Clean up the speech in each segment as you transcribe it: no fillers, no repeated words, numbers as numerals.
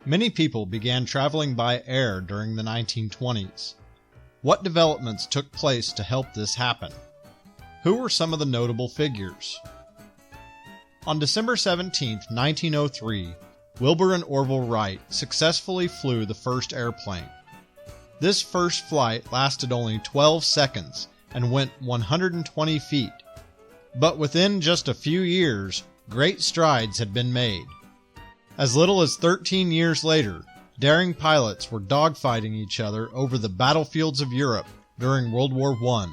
Many people began traveling by air during the 1920s. What developments took place to help this happen? Who were some of the notable figures? On December 17, 1903, Wilbur and Orville Wright successfully flew the first airplane. This first flight lasted only 12 seconds and went 120 feet. But within just a few years, great strides had been made. As little as 13 years later, daring pilots were dogfighting each other over the battlefields of Europe during World War I.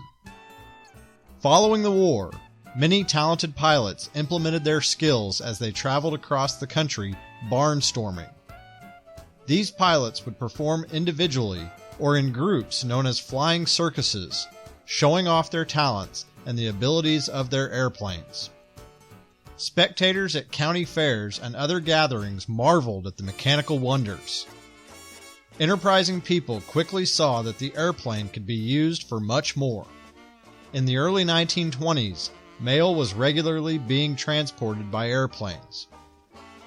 Following the war, many talented pilots implemented their skills as they traveled across the country barnstorming. These pilots would perform individually or in groups known as flying circuses, showing off their talents and the abilities of their airplanes. Spectators at county fairs and other gatherings marveled at the mechanical wonders. Enterprising people quickly saw that the airplane could be used for much more. In the early 1920s, mail was regularly being transported by airplanes.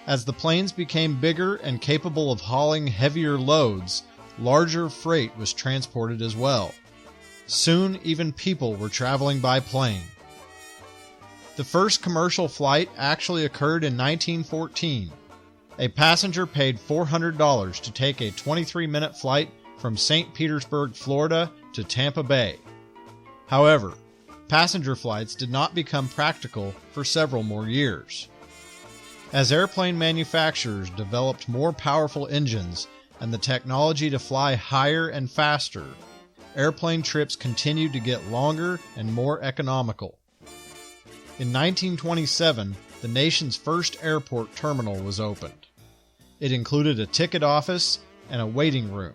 As the planes became bigger and capable of hauling heavier loads, larger freight was transported as well. Soon, even people were traveling by plane. The first commercial flight actually occurred in 1914. A passenger paid $400 to take a 23-minute flight from St. Petersburg, Florida to Tampa Bay. However, passenger flights did not become practical for several more years. As airplane manufacturers developed more powerful engines and the technology to fly higher and faster, airplane trips continued to get longer and more economical. In 1927, the nation's first airport terminal was opened. It included a ticket office and a waiting room.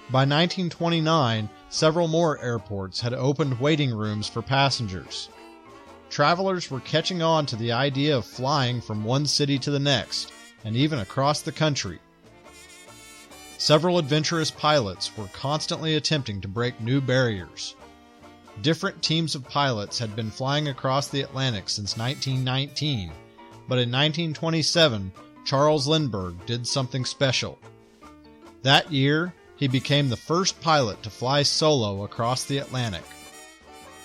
By 1929, several more airports had opened waiting rooms for passengers. Travelers were catching on to the idea of flying from one city to the next, and even across the country. Several adventurous pilots were constantly attempting to break new barriers. Different teams of pilots had been flying across the Atlantic since 1919, but in 1927, Charles Lindbergh did something special. That year, he became the first pilot to fly solo across the Atlantic.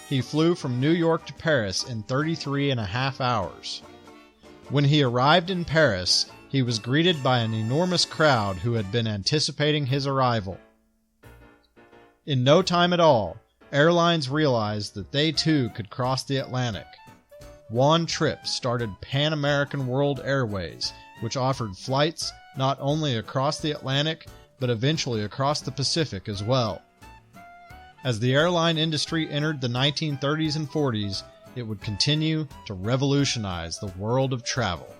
He flew from New York to Paris in 33.5 hours. When he arrived in Paris, he was greeted by an enormous crowd who had been anticipating his arrival. In no time at all, airlines realized that they too could cross the Atlantic. Juan Trippe started Pan American World Airways, which offered flights not only across the Atlantic, but eventually across the Pacific as well. As the airline industry entered the 1930s and 40s, it would continue to revolutionize the world of travel.